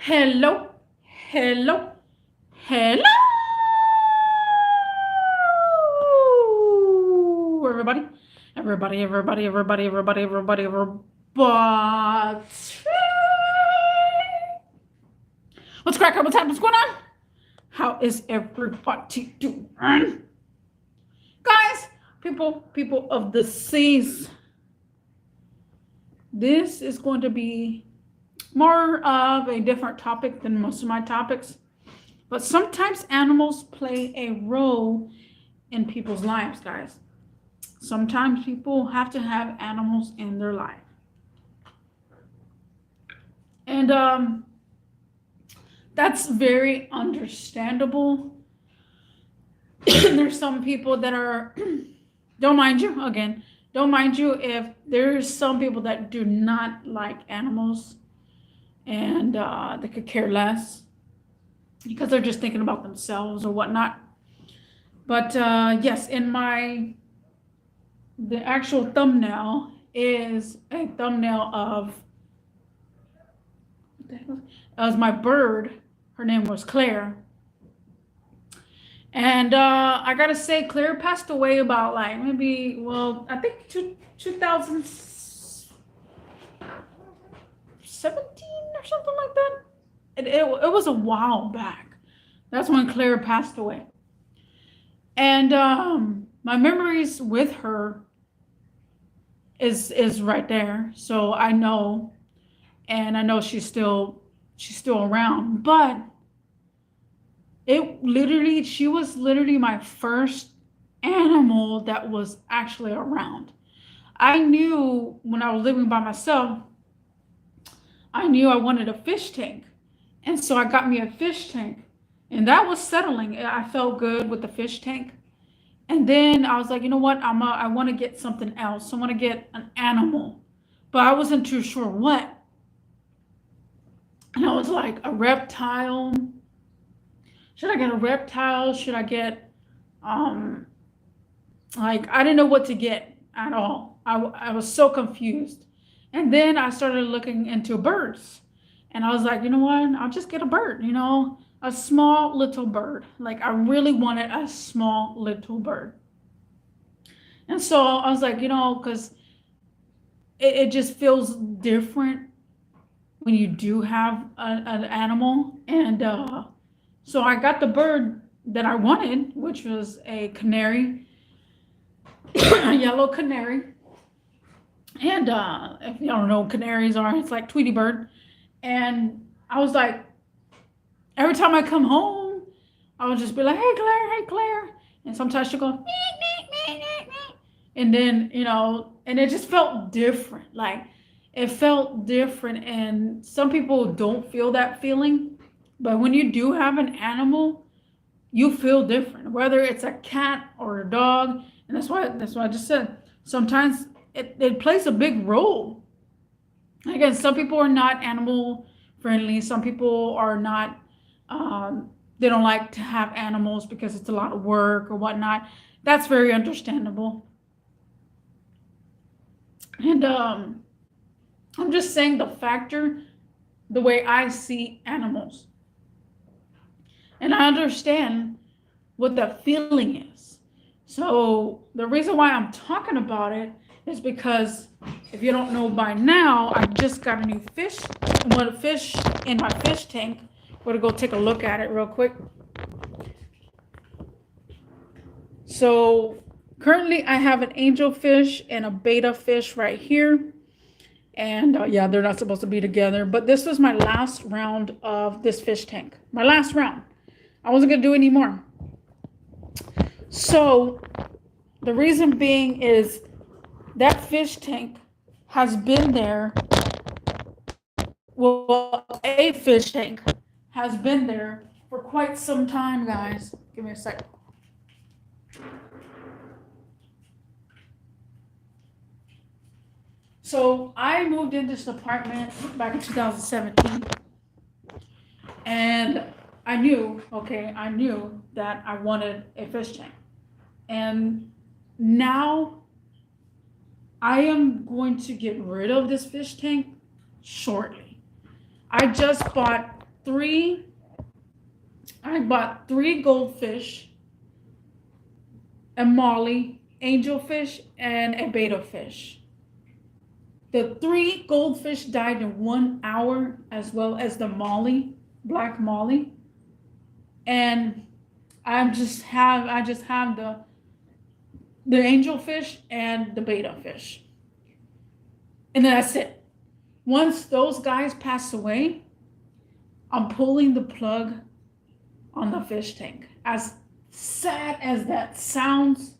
Hello, hello, hello, everybody, everybody. What's cracking? What's happening? What's going on? How is everybody doing? Guys, people of the seas, this is going to be more of a different topic than most of my topics. But sometimes animals play a role in people's lives, guys. Sometimes people have to have animals in their life. And that's very understandable. There's some people that are, don't mind you if there's some people that do not like animals and they could care less because they're just thinking about themselves or whatnot. But yes, the actual thumbnail is a thumbnail of, as my bird. Her name was Claire. And I gotta say, Claire passed away about like maybe, well, I think 2017 or something like that. It was a while back. That's when Claire passed away. And my memories with her is right there. So I know, and I know she's still around. But she was literally my first animal that was actually around. I knew when I was living by myself, I knew I wanted a fish tank. And so I got me a fish tank. And that was settling. I felt good with the fish tank. And then I was like, you know what? I want to get something else. I want to get an animal. But I wasn't too sure what. And I was like, a reptile. Should I get a reptile? Should I get, like, I didn't know what to get at all. I was so confused. And then I started looking into birds. And I was like, you know what? I'll just get a bird, a small little bird. Like, I really wanted a small little bird. And so I was like, because it just feels different when you do have an animal. And so I got the bird that I wanted, which was a canary, a yellow canary. And if you don't know what canaries are, it's like Tweety Bird. And I was like, every time I come home, I would just be like, hey, Claire, hey, Claire. And sometimes she'll go, meek, meek, meek, meek. And then, and it just felt different. Like, it felt different. And some people don't feel that feeling. But when you do have an animal, you feel different, whether it's a cat or a dog. And that's why I just said, sometimes it plays a big role. Again, some people are not animal friendly. Some people are not, they don't like to have animals because it's a lot of work or whatnot. That's very understandable. And I'm just saying the way I see animals. And I understand what that feeling is. So the reason why I'm talking about it is because if you don't know by now, I just got a new fish. I want a fish in my fish tank. We're gonna go take a look at it real quick. So currently I have an angelfish and a betta fish right here. And yeah, they're not supposed to be together. But this was my last round of this fish tank. My last round. I wasn't gonna do any more. So the reason being is that fish tank has been there. Well, a fish tank has been there for quite some time, guys. Give me a second. So I moved into this apartment back in 2017. And I knew that I wanted a fish tank. And now I am going to get rid of this fish tank shortly. I just bought three goldfish, a molly, angelfish, and a betta fish. The three goldfish died in 1 hour, as well as the molly, black molly. And I just have the angelfish and the betta fish. And then that's it. Once those guys pass away, I'm pulling the plug on the fish tank. As sad as that sounds.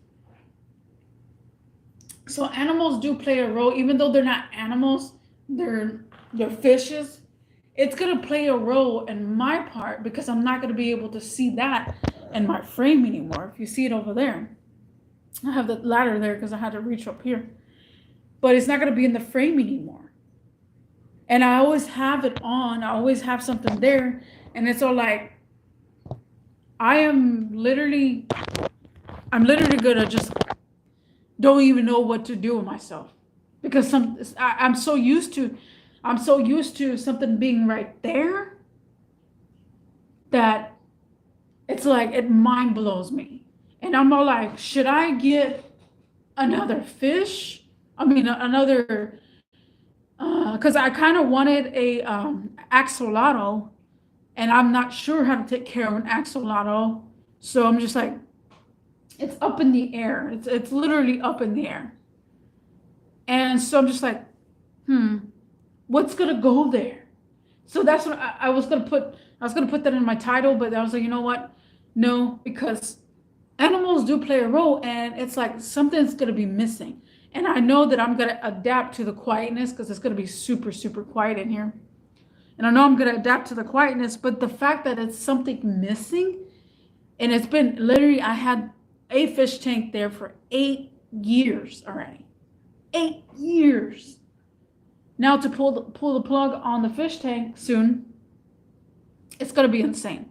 So animals do play a role, even though they're not animals, they're fishes. It's gonna play a role in my part because I'm not gonna be able to see that in my frame anymore. If you see it over there, I have the ladder there because I had to reach up here, but it's not gonna be in the frame anymore. And I always have it on. I always have something there, and it's all like I'm literally gonna just don't even know what to do with myself because I'm so used to something being right there that it's like it mind blows me. And I'm all like, should I get another fish? I mean, another, because I kind of wanted a axolotl, and I'm not sure how to take care of an axolotl. So I'm just like, it's up in the air. It's literally up in the air. And so I'm just like, what's gonna go there? So that's what I was gonna put. I was gonna put that in my title, but I was like, you know what? No, because animals do play a role, and it's like something's gonna be missing. And I know that I'm gonna adapt to the quietness because it's gonna be super, super quiet in here. And I know I'm gonna adapt to the quietness, but the fact that it's something missing, and it's been literally, I had a fish tank there for 8 years already. 8 years. Now to pull the plug on the fish tank soon, it's gonna be insane.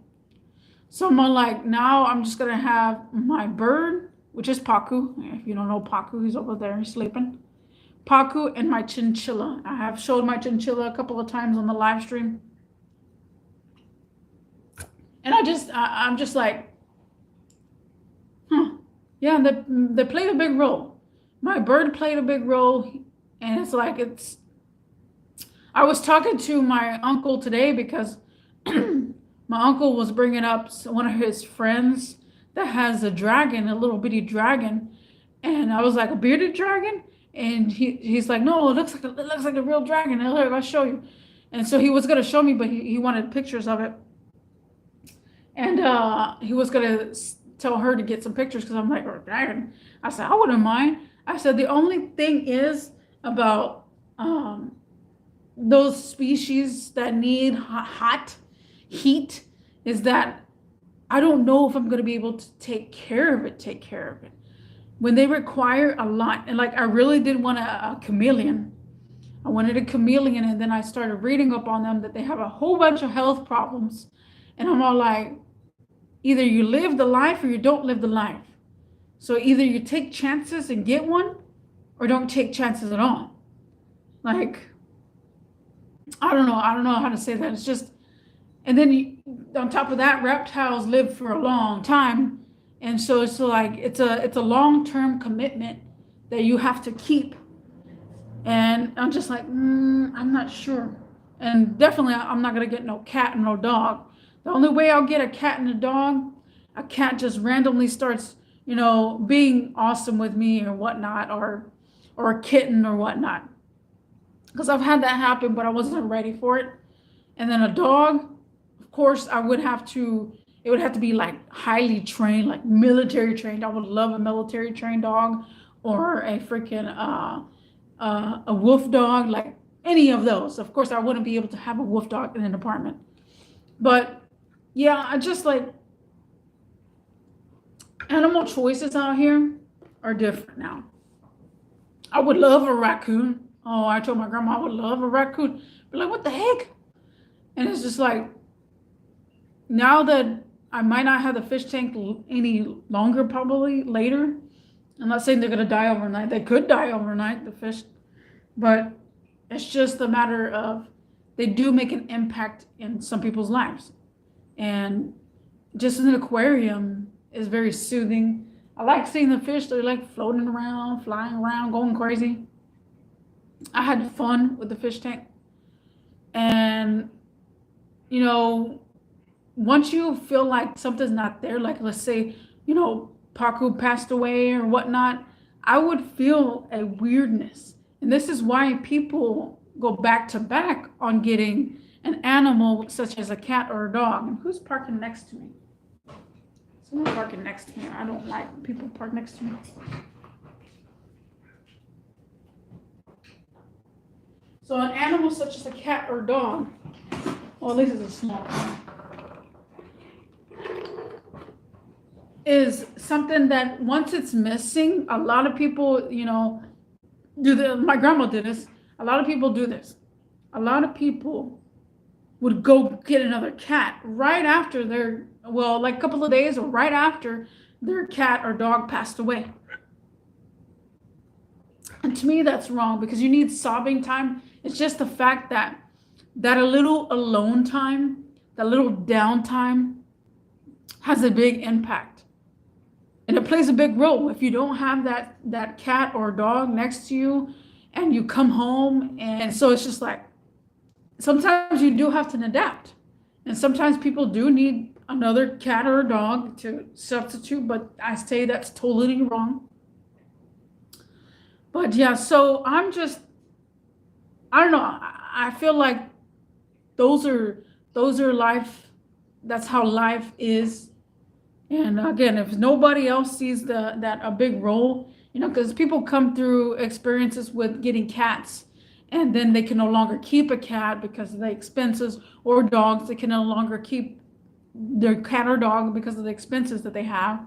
So I'm like, now I'm just gonna have my bird, which is Paku. If you don't know Paku, he's over there sleeping. Paku and my chinchilla. I have showed my chinchilla a couple of times on the live stream. And I'm just like, yeah, they played a big role. My bird played a big role, and it's like I was talking to my uncle today because my uncle was bringing up one of his friends that has a dragon, a little bitty dragon, and I was like, a bearded dragon, and he's like, no, it looks like a real dragon. And I'll show you. And so he was gonna show me, but he wanted pictures of it, and he was gonna tell her to get some pictures because I'm like, oh, dragon. I said, I wouldn't mind. I said, the only thing is about those species that need hot heat is that I don't know if I'm going to be able to take care of it. When they require a lot, and like I really did want a chameleon. I wanted a chameleon, and then I started reading up on them that they have a whole bunch of health problems. And I'm all like, either you live the life or you don't live the life. So either you take chances and get one, or don't take chances at all. Like, I don't know how to say that. It's just, and then on top of that, reptiles live for a long time. And so it's like, it's a long-term commitment that you have to keep. And I'm just like, I'm not sure. And definitely I'm not going to get no cat and no dog. The only way I'll get a cat and a cat just randomly starts, being awesome with me or whatnot, or a kitten or whatnot. Because I've had that happen, but I wasn't ready for it. And then a dog, of course, it would have to be like highly trained, like military trained. I would love a military trained dog, or a freaking a wolf dog, like any of those. Of course, I wouldn't be able to have a wolf dog in an apartment. But yeah, I just like, animal choices out here are different now. I would love a raccoon. Oh, I told my grandma I would love a raccoon. But like, what the heck? And it's just like, now that I might not have the fish tank any longer, probably later. I'm not saying they're going to die overnight. They could die overnight, the fish. But it's just a matter of they do make an impact in some people's lives. And just an aquarium is very soothing. I like seeing the fish. They're like floating around, flying around, going crazy. I had fun with the fish tank. And, you know, once you feel like something's not there, like let's say, Paku passed away or whatnot, I would feel a weirdness. And this is why people go back to back on getting an animal such as a cat or a dog. And who's parking next to me? Someone parking next to me. I don't like people park next to me. So an animal such as a cat or dog, well, at least it's a small one, is something that once it's missing, a lot of people, my grandma did this. A lot of people do this. A lot of people would go get another cat right after like a couple of days or right after their cat or dog passed away. And to me, that's wrong because you need sobbing time. It's just the fact that a little alone time, that little downtime has a big impact. And it plays a big role. If you don't have that cat or dog next to you and you come home, and so it's just like, sometimes you do have to adapt. And sometimes people do need another cat or a dog to substitute, but I say that's totally wrong. But yeah, so I don't know. I feel like those are life. That's how life is. And again, if nobody else sees that a big role, because people come through experiences with getting cats, and then they can no longer keep a cat because of the expenses, or dogs, they can no longer keep their cat or dog because of the expenses that they have.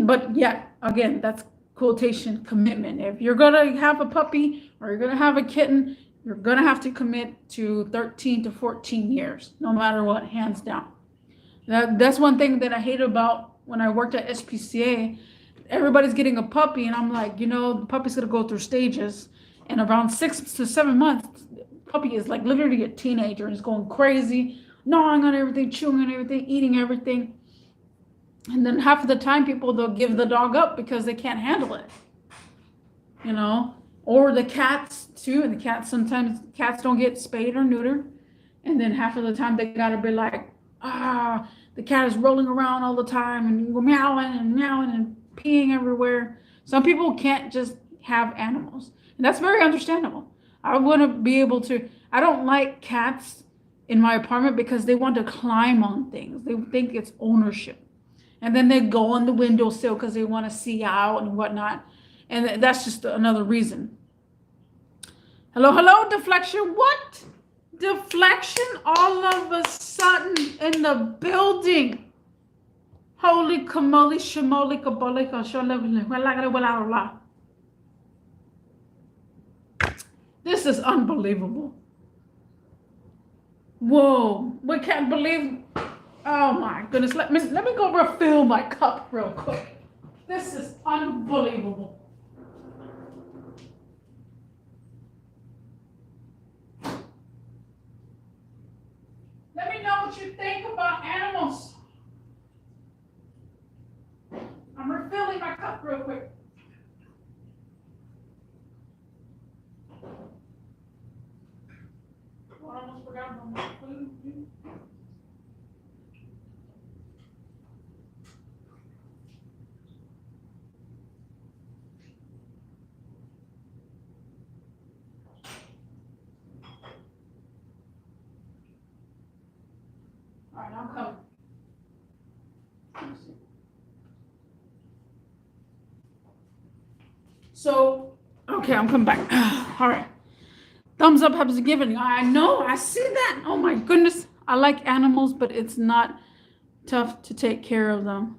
But yet, again, that's quotation commitment. If you're gonna have a puppy or you're gonna have a kitten, you're gonna have to commit to 13 to 14 years, no matter what, hands down. That's one thing that I hate about when I worked at SPCA. Everybody's getting a puppy, and I'm like, the puppy's gonna go through stages, and around 6 to 7 months, the puppy is like literally a teenager and is going crazy, gnawing on everything, chewing on everything, eating everything. And then half of the time, they'll give the dog up because they can't handle it, or the cats too. And sometimes cats don't get spayed or neutered. And then half of the time they gotta be like, the cat is rolling around all the time and meowing and peeing everywhere. Some people can't just have animals. And that's very understandable. I want to be able to, I don't like cats in my apartment because they want to climb on things. They think it's ownership. And then they go on the windowsill because they want to see out and whatnot. And that's just another reason. Hello, deflection. What? Deflection all of a sudden in the building. Holy camoli, shamoli, kabolika, sholevla. This is unbelievable. Whoa, we can't believe. Oh my goodness. Let me go refill my cup real quick. This is unbelievable. Let me know what you think about animals. I'm refilling my cup real quick. Oh, I almost forgot about my food. All right, I'm coming. So, okay, I'm coming back. All right. Thumbs up has given. I know, I see that. Oh my goodness. I like animals, but it's not tough to take care of them.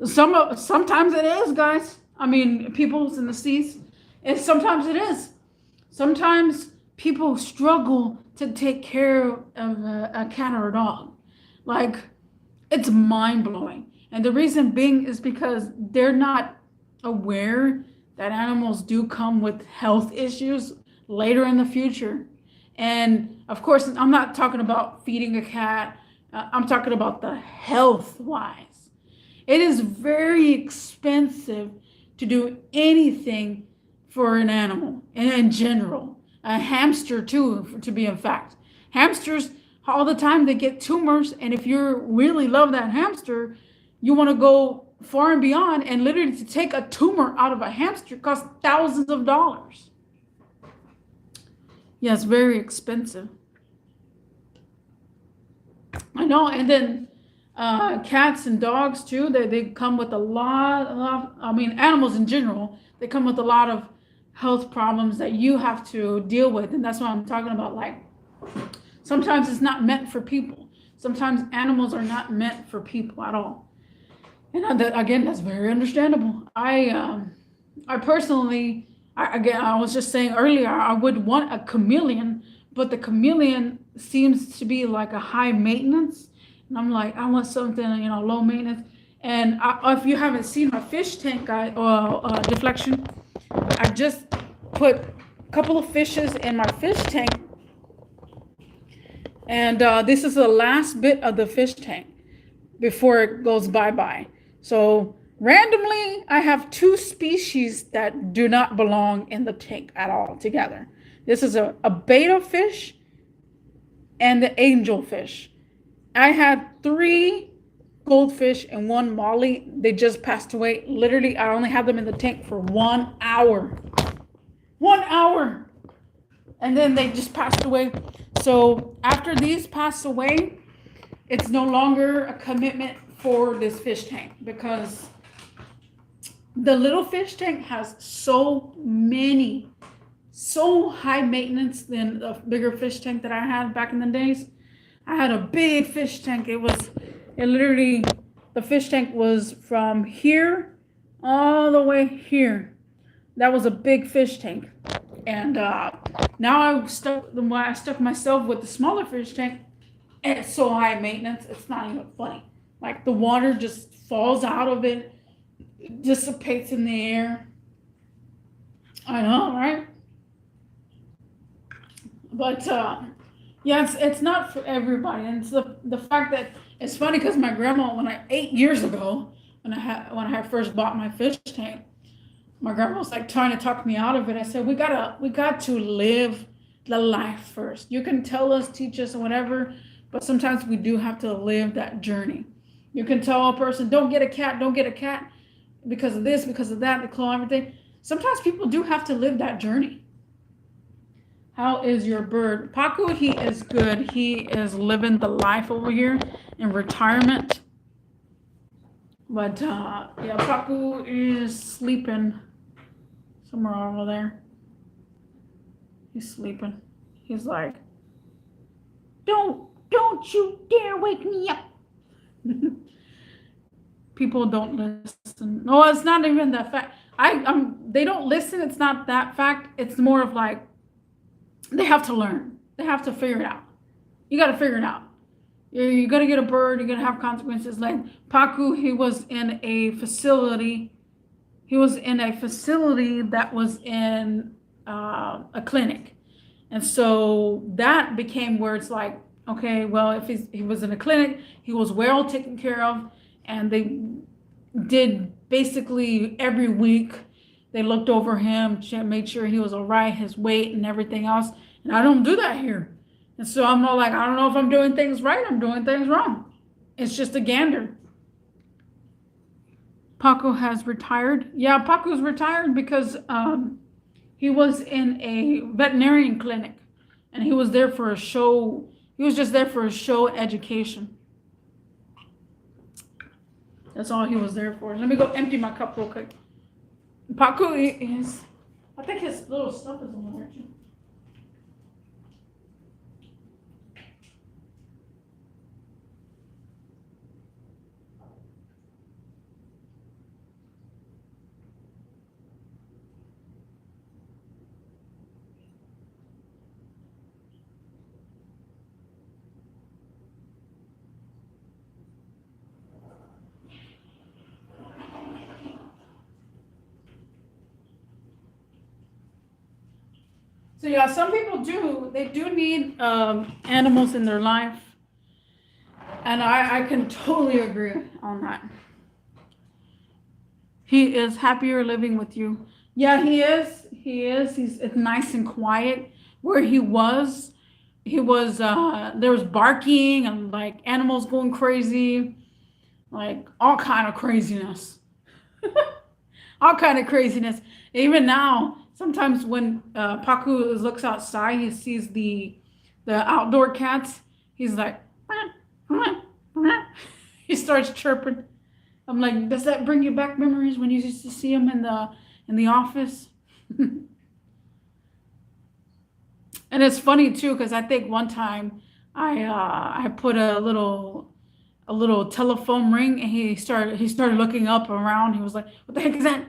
Sometimes it is, guys. I mean, people's in the seas. And sometimes it is. Sometimes people struggle to take care of a cat or a dog. Like, it's mind-blowing. And the reason being is because they're not aware that animals do come with health issues later in the future. And of course, I'm not talking about feeding a cat. I'm talking about the health wise. It is very expensive to do anything for an animal in general. A hamster too, to be in fact. Hamsters all the time they get tumors, and if you really love that hamster, you want to go far and beyond. And literally, to take a tumor out of a hamster costs thousands of dollars. Yeah, it's very expensive. I know, and then cats and dogs too. They come with a lot. I mean, animals in general. They come with a lot of health problems that you have to deal with, and that's what I'm talking about. Like sometimes it's not meant for people. Sometimes animals are not meant for people at all. And that, again, that's very understandable. I personally, again, I was just saying earlier, I would want a chameleon, but the chameleon seems to be like a high maintenance, and I'm like, I want something, low maintenance. And if you haven't seen my fish tank deflection, I just put a couple of fishes in my fish tank, and this is the last bit of the fish tank before it goes bye-bye. So randomly, I have two species that do not belong in the tank at all together. This is a betta fish and the angelfish. I had 3 goldfish and 1 molly. They just passed away. Literally, I only had them in the tank for 1 hour. 1 hour. And then they just passed away. So after these pass away, it's no longer a commitment for this fish tank, because the little fish tank has so high maintenance than the bigger fish tank that I had back in the days. I had a big fish tank. It literally, the fish tank was from here all the way here. That was a big fish tank. And now I stuck myself with the smaller fish tank. And it's so high maintenance, it's not even funny. Like the water just falls out of it, dissipates in the air. I know, right? But yeah, it's not for everybody. And it's the fact that it's funny, because my grandma, 8 years ago, when I first bought my fish tank, my grandma was like trying to talk me out of it. I said, we got to live the life first. You can tell us, teach us, whatever, but sometimes we do have to live that journey. You can tell a person, don't get a cat because of this, because of that, the claw, everything. Sometimes people do have to live that journey. How is your bird? Paku, he is good. He is living the life over here in retirement. But yeah, Paku is sleeping somewhere over there. He's sleeping. He's like, don't you dare wake me up. People don't listen. No, it's not even that fact. They don't listen. It's not that fact. It's more of like, they have to learn. They have to figure it out. You got to figure it out. You're going to get a bird. You're going to have consequences. Like Paku, he was in a facility. He was in a facility that was in a clinic. And so that became where it's like, okay, well, if he was in a clinic, he was well taken care of. And they did basically every week, they looked over him, made sure he was all right, his weight and everything else. And I don't do that here. And so I'm not like, I don't know if I'm doing things right, I'm doing things wrong. It's just a gander. Paco has retired. Yeah, Paco's retired because he was in a veterinarian clinic, and he was there for a show. He was just there for a show education. That's all he was there for. Let me go empty my cup real quick. Paco is, I think his little stuff is on there too. So yeah, some people do. They do need animals in their life, and I can totally agree on that. He is happier living with you. Yeah, he is. He is. It's nice and quiet. Where he was there was barking and like animals going crazy, like all kind of craziness. All kind of craziness. Even now, sometimes when Paku looks outside, he sees the outdoor cats. He's like, he starts chirping. I'm like, does that bring you back memories when you used to see him in the office? And it's funny too, because I think one time I put a little telephone ring, and he started looking up around. He was like, "What the heck is that?"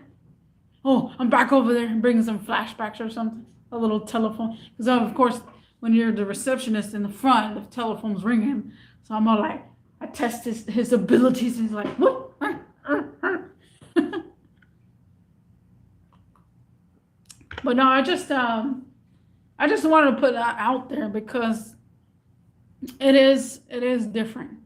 Oh, I'm back over there, and bring some flashbacks or something. A little telephone, because of course when you're the receptionist in the front, the telephone's ringing. So I'm all like, I test his abilities, and he's like, "What?" But no, I just wanted to put that out there because it is different.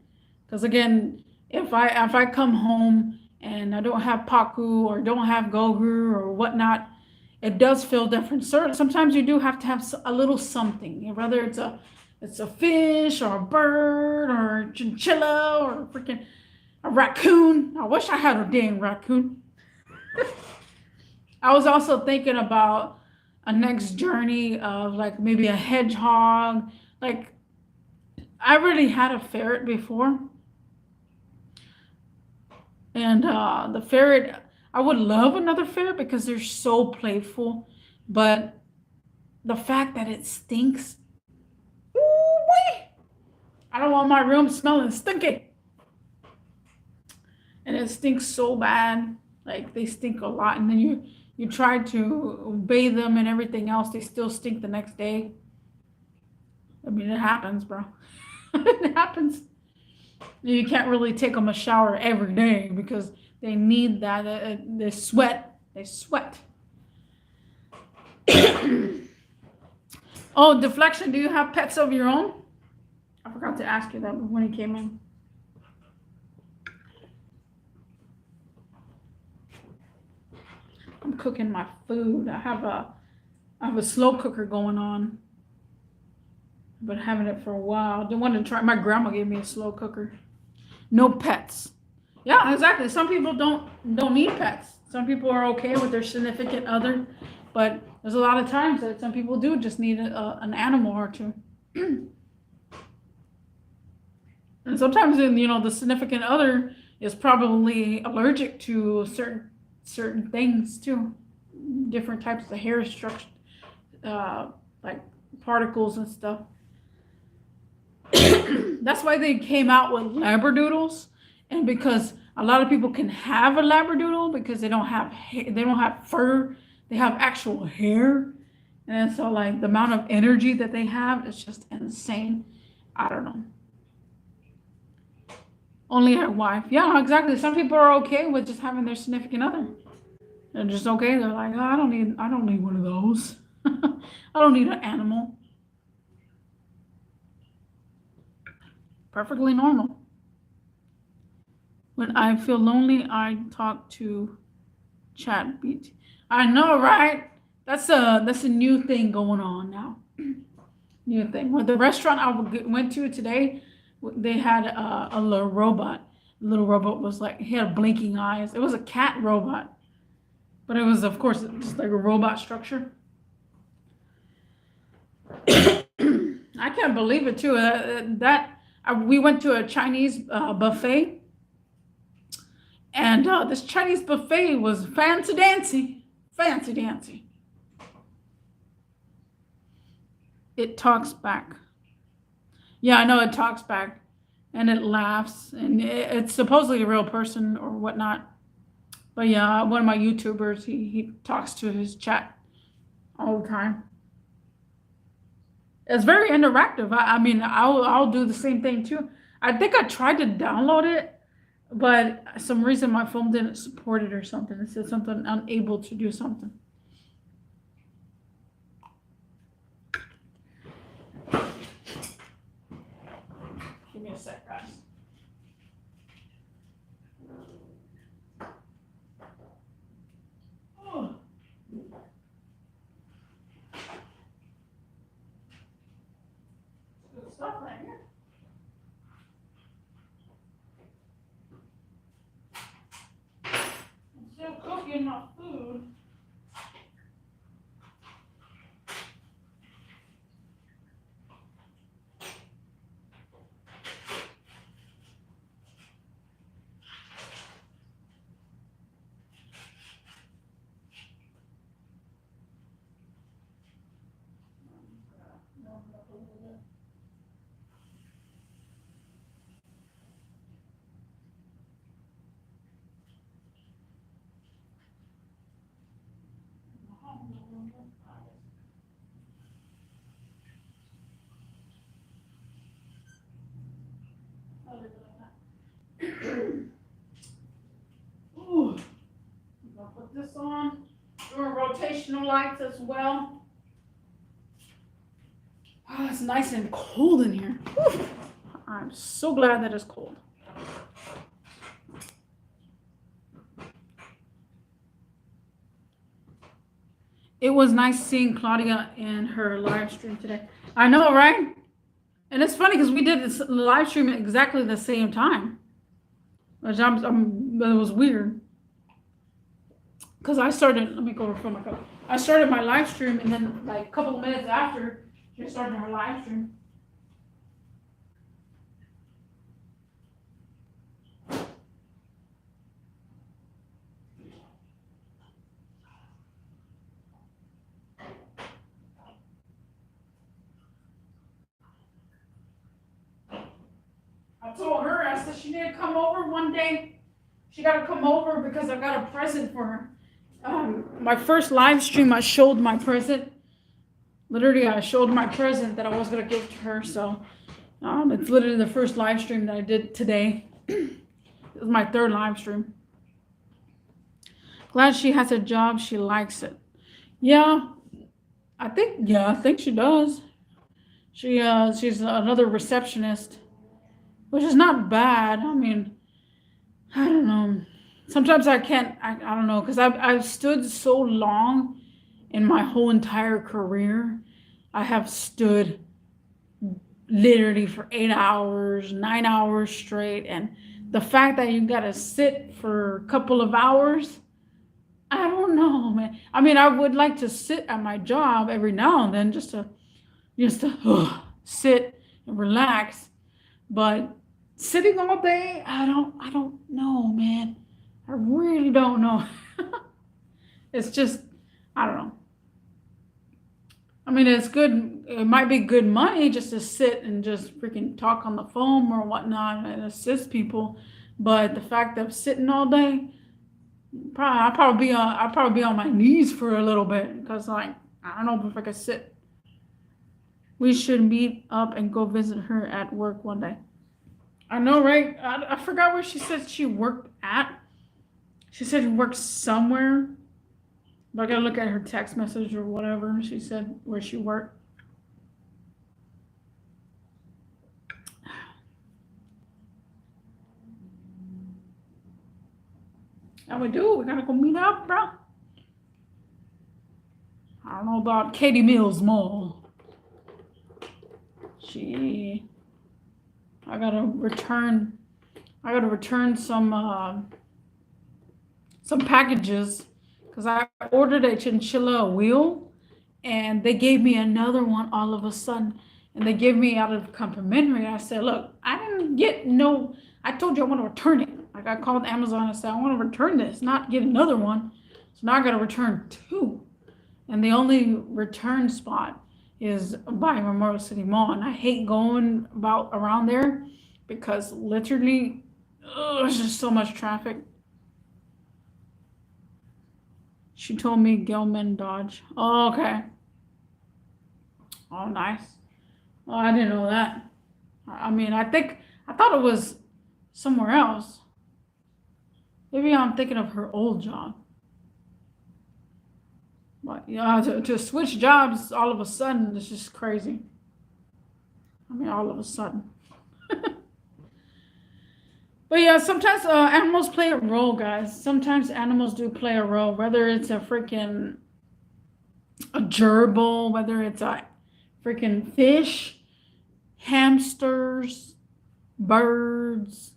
Because again, if I come home and I don't have Paku or don't have Gogu or whatnot, it does feel different. Sometimes you do have to have a little something, whether it's a fish or a bird or a chinchilla or freaking a raccoon. I wish I had a dang raccoon. I was also thinking about a next journey of like maybe a hedgehog. Like I really had a ferret before, and the ferret, I would love another ferret because they're so playful, but the fact that it stinks, ooh-wee, I don't want my room smelling stinky, and it stinks so bad. Like they stink a lot, and then you try to bathe them and everything else, they still stink the next day. I mean, it happens, bro. It happens. You can't really take them a shower every day because they need that. They sweat. They sweat. Oh, deflection. Do you have pets of your own? I forgot to ask you that when he came in. I'm cooking my food. I have a slow cooker going on. I've been having it for a while. Didn't want to try. My grandma gave me a slow cooker. No pets. Yeah, exactly. Some people don't need pets. Some people are okay with their significant other, but there's a lot of times that some people do just need an animal or two. And sometimes, the significant other is probably allergic to certain things too, different types of hair structure, like particles and stuff. That's why they came out with labradoodles, and because a lot of people can have a labradoodle because they don't have they don't have fur, they have actual hair, and so like the amount of energy that they have is just insane. I don't know. Only a wife. Yeah, exactly. Some people are okay with just having their significant other. They're just okay. They're like, oh, I don't need one of those. I don't need an animal. Perfectly normal. When I feel lonely, I talk to ChatGPT. I know, right? That's a new thing going on now. New thing. Well, the restaurant I went to today, they had a little robot. The little robot was like, he had blinking eyes. It was a cat robot, but it was, of course, just like a robot structure. I can't believe it too. We went to a Chinese buffet, and this Chinese buffet was fancy dancy, fancy dancy. It talks back. Yeah, I know it talks back, and it laughs, and it's supposedly a real person or whatnot. But yeah, one of my YouTubers, he talks to his chat all the time. It's very interactive. I mean, I'll do the same thing too. I think I tried to download it, but some reason my phone didn't support it or something. It said something unable to do something. a sec, guys. Oh. Good stuff right here. I'm still cooking my food. Ooh, I'm gonna put this on. Doing rotational lights as well. Oh, it's nice and cold in here. Whew. I'm so glad that it's cold. It was nice seeing Claudia in her live stream today. I know, right? And it's funny because we did this live stream at exactly the same time, which it was weird. Because I started, let me go over my cup. I started my live stream, and then like a couple of minutes after, she started her live stream. I told her, I said she need to come over one day. She got to come over because I got a present for her. My first live stream, I showed my present. Literally, I showed my present that I was going to give to her. So it's literally the first live stream that I did today. It was my third live stream. Glad she has a job. She likes it. Yeah, I think she does. She's another receptionist, which is not bad. I mean, I don't know. Sometimes I can't, I don't know, because I've stood so long in my whole entire career. I have stood literally for 8 hours, 9 hours straight. And the fact that you got to sit for a couple of hours, I don't know, man. I mean, I would like to sit at my job every now and then just to sit and relax. But sitting all day, I don't know, man. I really don't know. It's just, I don't know. I mean, it's good. It might be good money just to sit and just freaking talk on the phone or whatnot and assist people. But the fact of sitting all day, I'll probably be on my knees for a little bit because, like, I don't know if I could sit. We should meet up and go visit her at work one day. I know, right? I forgot where she said she worked at. She said she worked somewhere. But I gotta look at her text message or whatever. She said where she worked. And we do. We gotta go meet up, bro. I don't know about Katie Mills Mall. I gotta return some packages because I ordered a chinchilla wheel and they gave me another one all of a sudden, and they gave me out of complimentary. I said, look, I didn't get no, I told you I want to return it. Like, I called Amazon and said, I want to return this, not get another one. So now I got to return 2. And the only return spot is by Memorial City Mall. And I hate going around there because literally, there's just so much traffic. She told me Gelman Dodge. Oh, okay. Oh, nice. Well, I didn't know that. I mean, I thought it was somewhere else. Maybe I'm thinking of her old job. But yeah, to switch jobs all of a sudden, it's just crazy. I mean, all of a sudden. But yeah, sometimes animals play a role, guys. Sometimes animals do play a role, whether it's a gerbil, whether it's a freaking fish, hamsters, birds,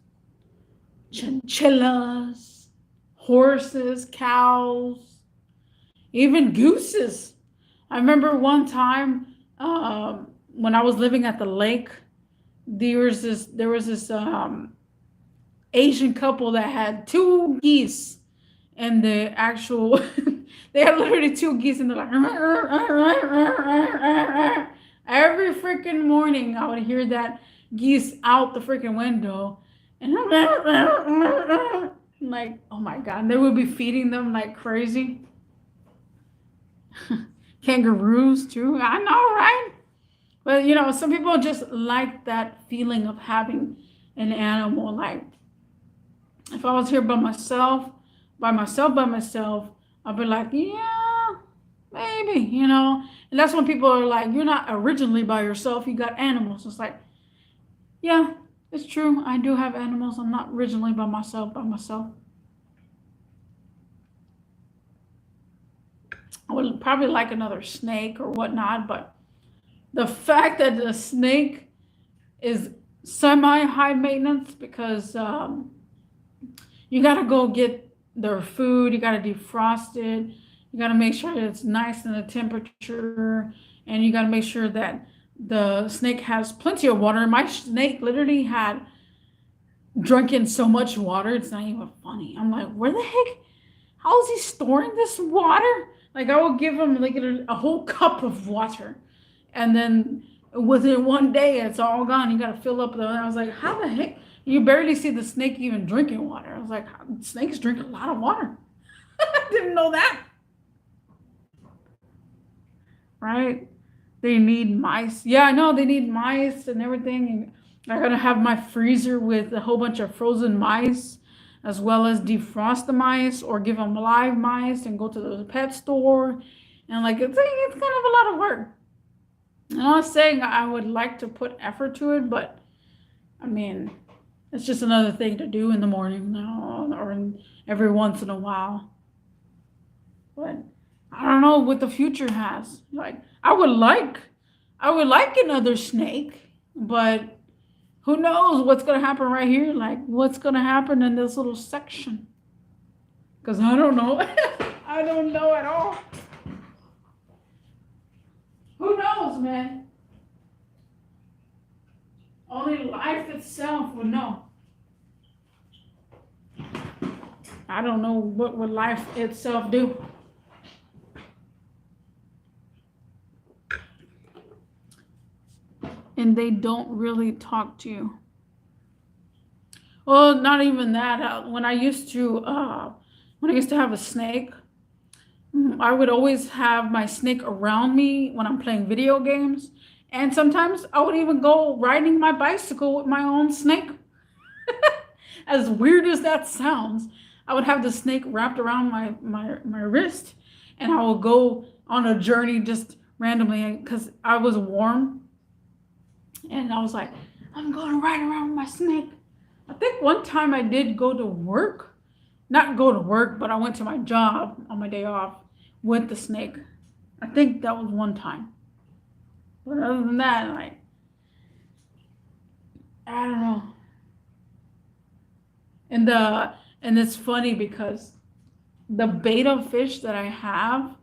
chinchillas, horses, cows, even gooses. I remember one time when I was living at the lake, there was this Asian couple that had two geese and the actual they had literally two geese and they're like every freaking morning I would hear that geese out the freaking window and like oh my god, and they would be feeding them like crazy. Kangaroos too, I know, right? But you know, some people just like that feeling of having an animal. Like if I was here by myself, I'd be like, yeah, maybe, you know. And that's when people are like, you're not originally by yourself, you got animals. It's like, yeah, it's true. I do have animals. I'm not originally by myself. I would probably like another snake or whatnot, but the fact that the snake is semi high maintenance because you got to go get their food, you got to defrost it, you got to make sure that it's nice in the temperature, and you got to make sure that the snake has plenty of water. My snake literally had drinking so much water, it's not even funny. I'm like, where the heck, how is he storing this water? Like, I will give him like a whole cup of water, and then within one day, it's all gone. You got to fill up the. I was like, how the heck? You barely see the snake even drinking water. I was like, snakes drink a lot of water. I didn't know that. Right? They need mice. Yeah, I know they need mice and everything. And I gotta have my freezer with a whole bunch of frozen mice, as well as defrost the mice or give them live mice and go to the pet store. And like it's kind of a lot of work. And I'm not saying I would like to put effort to it, but I mean, it's just another thing to do in the morning now or every once in a while. But I don't know what the future has. Like I would like another snake, but who knows what's gonna happen right here? Like what's gonna happen in this little section? Because I don't know. I don't know at all. Who knows, man? Only life itself would know. I don't know what would life itself do. And they don't really talk to you. Well, not even that. When I used to have a snake, I would always have my snake around me when I'm playing video games, and sometimes I would even go riding my bicycle with my own snake. As weird as that sounds, I would have the snake wrapped around my wrist, and I would go on a journey just randomly because I was warm, and I was like, I'm going to ride around with my snake. I think one time I did go to work, not go to work, but I went to my job on my day off with the snake. I think that was one time. But other than that, like, I don't know. And it's funny because the beta fish that I have,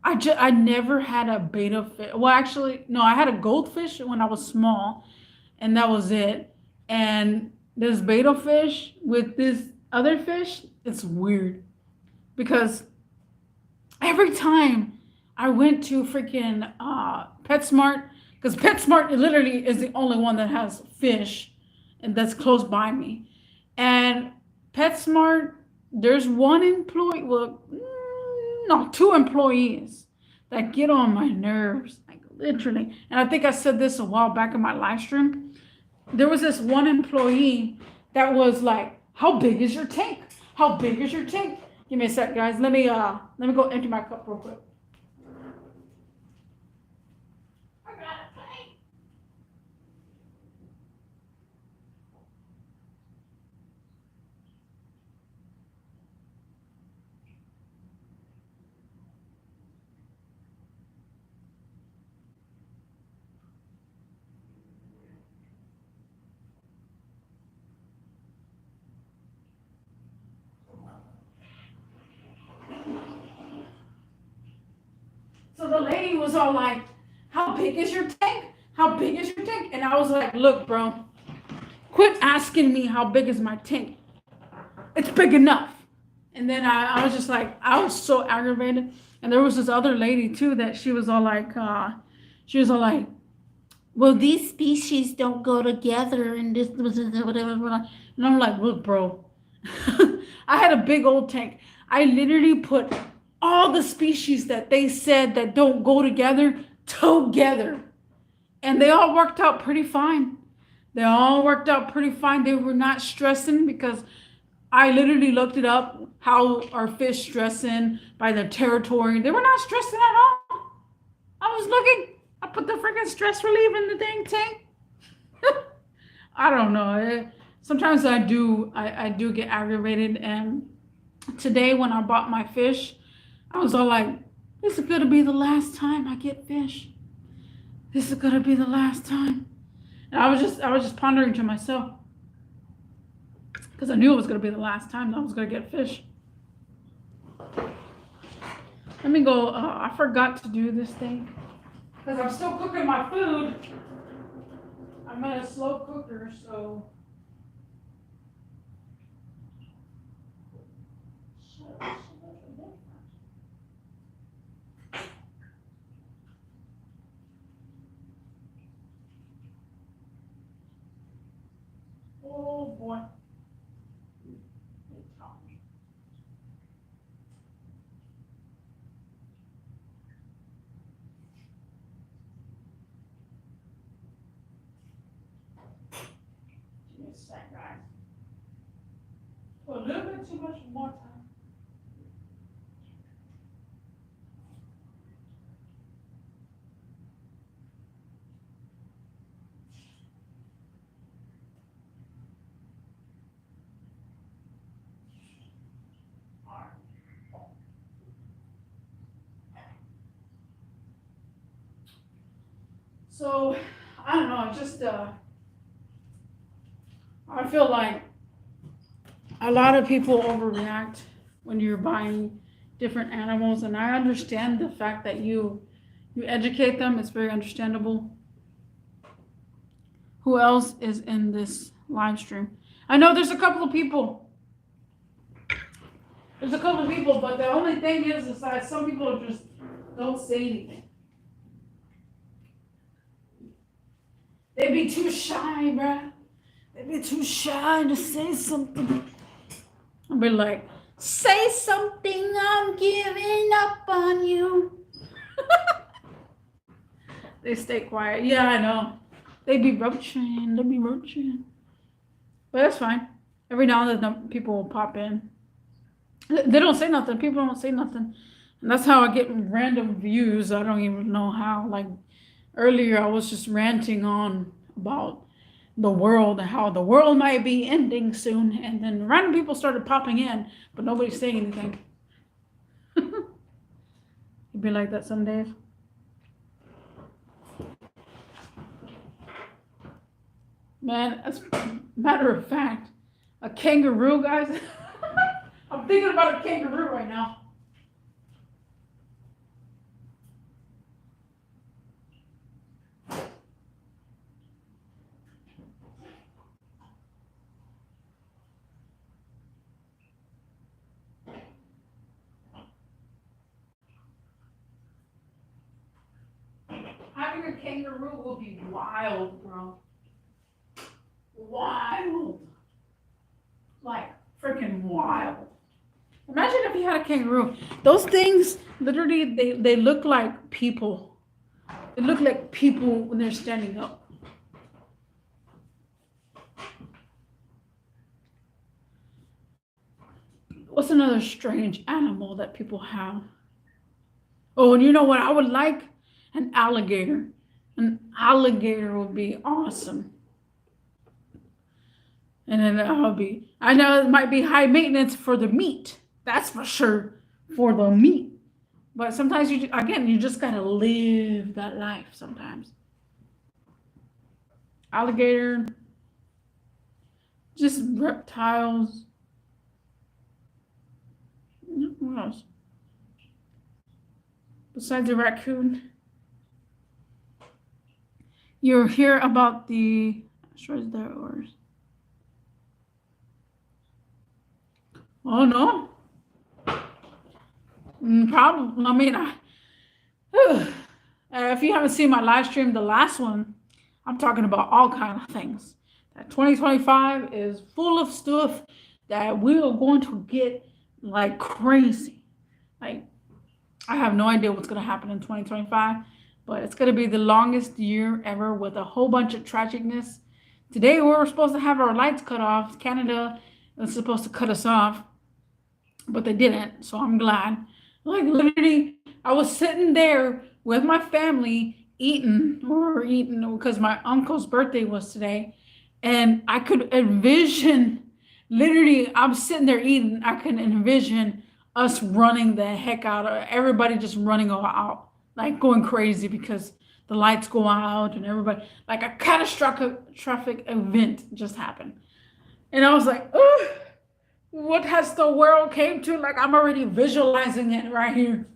I never had a beta fish. Well, actually, no, I had a goldfish when I was small, and that was it. And this beta fish with this other fish, it's weird because every time I went to freaking PetSmart, because PetSmart literally is the only one that has fish and that's close by me. And PetSmart, there's one employee, well, no, two employees that get on my nerves, like literally. And I think I said this a while back in my live stream. There was this one employee that was like, "How big is your tank? How big is your tank?" Give me a sec, guys. Let me go empty my cup real quick. the lady was all like, how big is your tank? How big is your tank? And I was like, look, bro, quit asking me how big is my tank. It's big enough. And then I was just like, I was so aggravated. And there was this other lady too that she was all like, well, these species don't go together and this, whatever. And I'm like, look, bro, I had a big old tank. I literally put all the species that they said that don't go together. And they all worked out pretty fine. They all worked out pretty fine. They were not stressing because I literally looked it up how are fish stressing by their territory. They were not stressing at all. I was looking. I put the freaking stress relief in the dang tank. I don't know. Sometimes I do get aggravated. And today when I bought my fish, I was all like, this is gonna be the last time I get fish. This is gonna be the last time. And I was just pondering to myself, because I knew it was gonna be the last time that I was gonna get fish. Let me go. I forgot to do this thing because I'm still cooking my food. I'm in a slow cooker, so. Oh boy. Give me a sec, guys. Put a little bit too much more time. So, I don't know, just, I feel like a lot of people overreact when you're buying different animals, and I understand the fact that you educate them. It's very understandable. Who else is in this live stream? I know there's a couple of people. There's a couple of people, but the only thing is that some people just don't say anything. They be too shy, bruh. They be too shy to say something. I'll be like, say something, I'm giving up on you. They stay quiet. Yeah, I know. They be roaching. But that's fine. Every now and then people will pop in. They don't say nothing. People don't say nothing. And that's how I get random views. I don't even know how. Like earlier, I was just ranting on about the world and how the world might be ending soon. And then random people started popping in, but nobody's saying anything. It'd be like that some days. Man, as a matter of fact, a kangaroo, guys. I'm thinking about a kangaroo right now. Having a kangaroo will be wild, bro. Wild. Like, freaking wild. Imagine if you had a kangaroo. Those things, literally, they look like people. They look like people when they're standing up. What's another strange animal that people have? Oh, and you know what? I would like an alligator. An alligator would be awesome. And then I know it might be high maintenance for the meat. That's for sure, for the meat. But sometimes you just gotta live that life sometimes. Alligator, just reptiles. What else? besides the raccoon. You hear about the sure there or oh no. Probably. I mean, if you haven't seen my live stream, the last one, I'm talking about all kind of things. That 2025 is full of stuff that we are going to get like crazy. Like I have no idea what's going to happen in 2025, but it's going to be the longest year ever with a whole bunch of tragicness. Today we were supposed to have our lights cut off. Canada was supposed to cut us off, but they didn't. So I'm glad. Like literally, I was sitting there with my family eating because my uncle's birthday was today, and I could envision. Literally, I'm sitting there eating. I can envision us running the heck out of everybody, just running all out, like going crazy because the lights go out and everybody like a catastrophic event just happened, and I was like, oh. What has the world came to? Like I'm already visualizing it right here.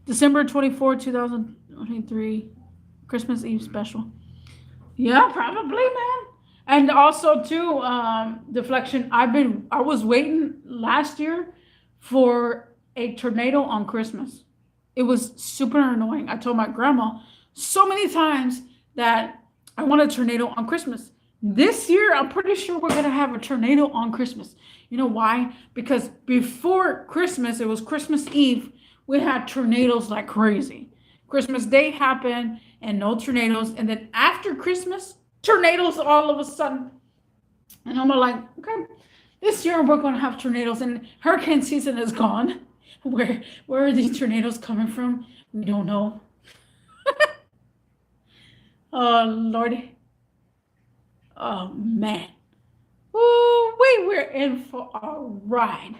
December 24, 2023, Christmas Eve special. Yeah, probably, man. And also too, deflection. I was waiting last year for a tornado on Christmas. It was super annoying. I told my grandma so many times that I want a tornado on Christmas. This year, I'm pretty sure we're gonna have a tornado on Christmas. You know why? Because before Christmas, it was Christmas Eve, we had tornadoes like crazy. Christmas Day happened and no tornadoes. And then after Christmas, tornadoes all of a sudden. And I'm like, okay, this year we're gonna have tornadoes and hurricane season is gone. Where are these tornadoes coming from? We don't know. Oh, Lordy. Oh, man. Ooh, we're in for a ride.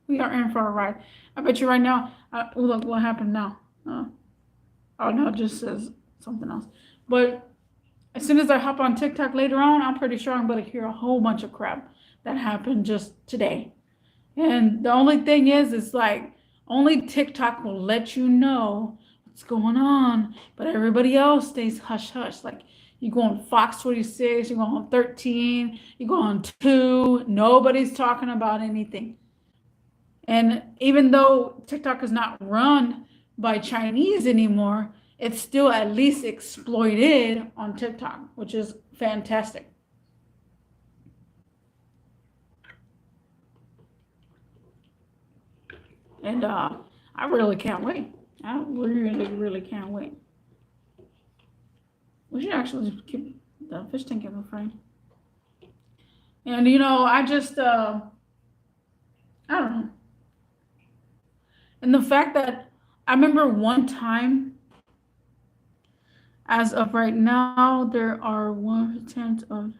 We are in for a ride. I bet you right now, look what happened now. Oh, no, it just says something else. But as soon as I hop on TikTok later on, I'm pretty sure I'm going to hear a whole bunch of crap that happened just today. And the only thing is like, only TikTok will let you know what's going on, but everybody else stays hush hush. Like you go on Fox 26, you go on 13, you go on 2, nobody's talking about anything. And even though TikTok is not run by Chinese anymore, it's still at least exploited on TikTok, which is fantastic. And I really can't wait. I really can't wait. We should actually keep the fish tank in the frame. And I just I don't know. And the fact that I remember one time, as of right now, there are 1/10 of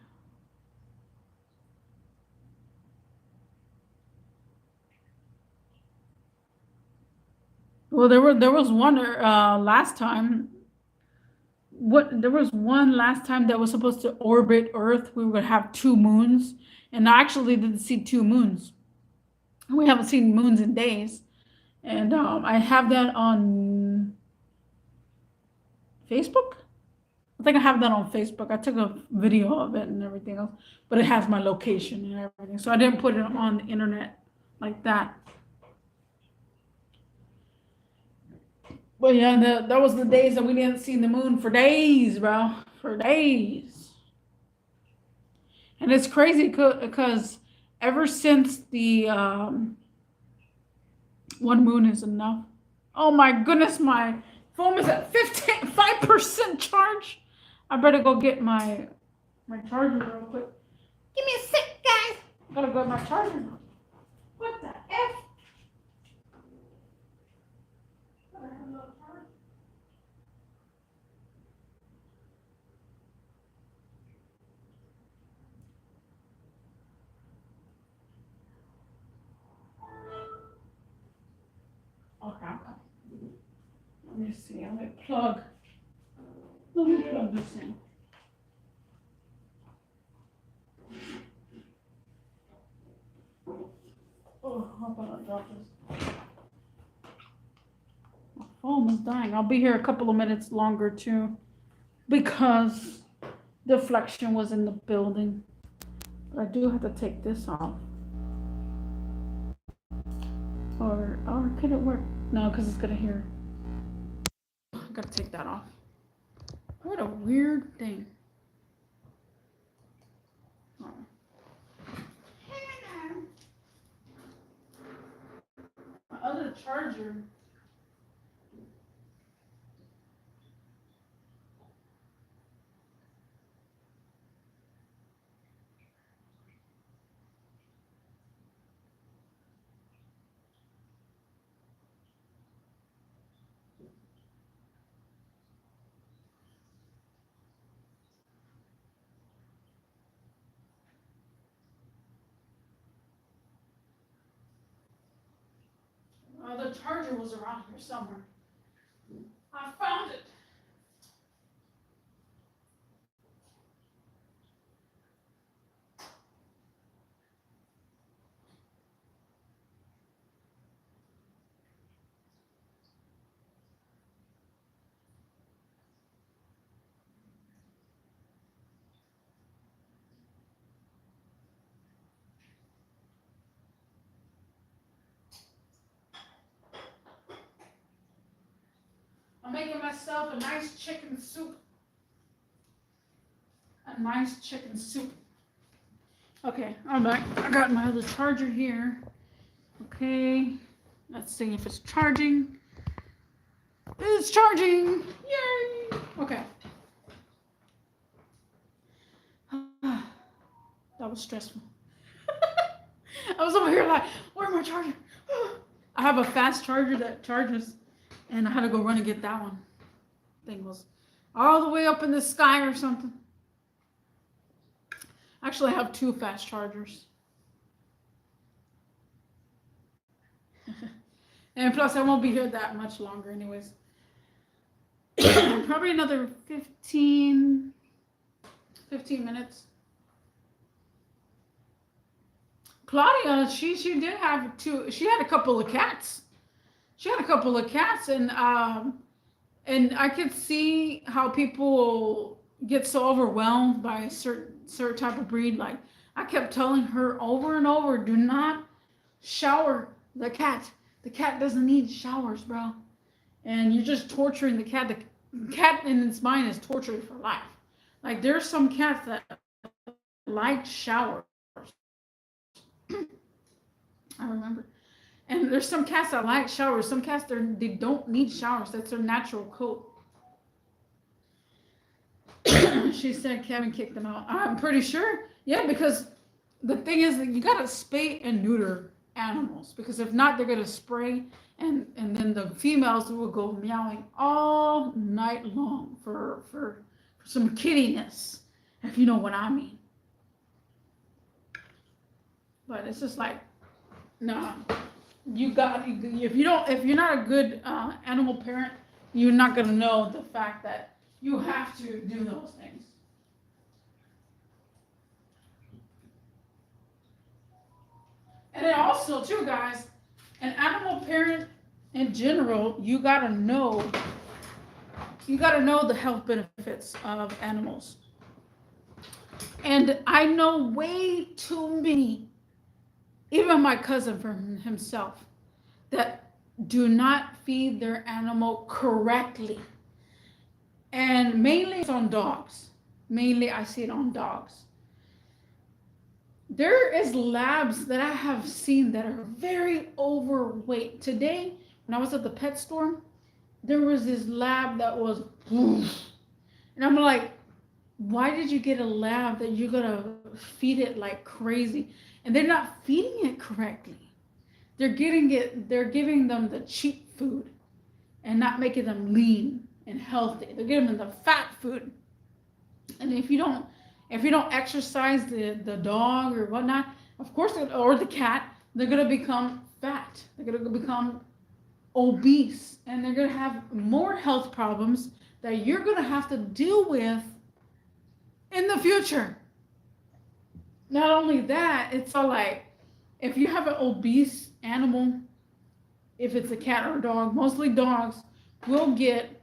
well, there was one last time. There was one last time that was supposed to orbit Earth. We would have 2 moons, and I actually didn't see 2 moons. We haven't seen moons in days, and I have that on Facebook. I think I have that on Facebook. I took a video of it and everything else, but it has my location and everything, so I didn't put it on the internet like that. But yeah, that was the days that we didn't see the moon for days, bro. For days. And it's crazy because ever since the one moon is enough. Oh my goodness, my phone is at 5% charge. I better go get my charger real quick. Give me a sec, guys. I gotta go get my charger. What the F? Okay. Let me see. Let me plug this in. drop this. My phone is dying. I'll be here a couple of minutes longer too, because deflection was in the building. But I do have to take this off. Or can it work? No, because it's gonna hear. I gotta take that off. What a weird thing. Oh. My other charger. The charger was around here somewhere. I found it. I'm making myself a nice chicken soup. A nice chicken soup. Okay, I'm back. I got my other charger here. Okay, let's see if it's charging. It's charging! Yay! Okay. That was stressful. I was over here like, where's my charger? I have a fast charger that charges, and I had to go run and get that one. Thing was all the way up in the sky or something. Actually, I have 2 fast chargers. And plus, I won't be here that much longer anyways. Probably another 15 minutes. Claudia, she did have 2. She had a couple of cats. She had a couple of cats, and I could see how people get so overwhelmed by a certain type of breed. Like, I kept telling her over and over, do not shower the cat. The cat doesn't need showers, bro. And you're just torturing the cat. The cat in its mind is tortured for life. Like, there's some cats that like showers. I remember. And there's some cats that like showers. Some cats, they don't need showers. That's their natural coat. She said Kevin kicked them out. I'm pretty sure. Yeah, because the thing is that you got to spay and neuter animals. Because if not, they're going to spray. And then the females will go meowing all night long for some kiddiness, if you know what I mean. But it's just like, no, if you're not a good animal parent, you're not gonna know the fact that you have to do those things. And then also too, guys, an animal parent in general, you gotta know the health benefits of animals. And I know way too many, even my cousin from himself, that do not feed their animal correctly. And mainly it's on dogs. Mainly I see it on dogs. There is labs that I have seen that are very overweight. Today, when I was at the pet store, there was this lab that was, and I'm like, why did you get a lab that you're gonna feed it like crazy? And they're not feeding it correctly. They're giving them the cheap food and not making them lean and healthy. They're giving them the fat food. And if you don't exercise the dog or whatnot, of course, or the cat, they're gonna become fat. They're gonna become obese, and they're gonna have more health problems that you're gonna have to deal with in the future. Not only that, it's all like, if you have an obese animal, if it's a cat or a dog, mostly dogs, will get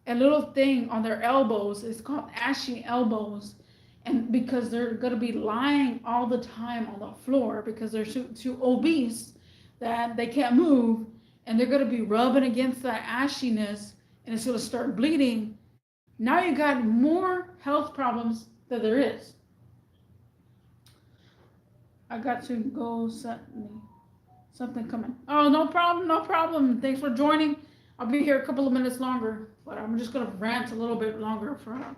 a little thing on their elbows. It's called ashy elbows. And because they're going to be lying all the time on the floor because they're too obese that they can't move, and they're going to be rubbing against that ashiness, and it's going to start bleeding. Now you got more health problems than there is. I got to go set me something coming. Oh, no problem, no problem. Thanks for joining. I'll be here a couple of minutes longer, but I'm just gonna rant a little bit longer for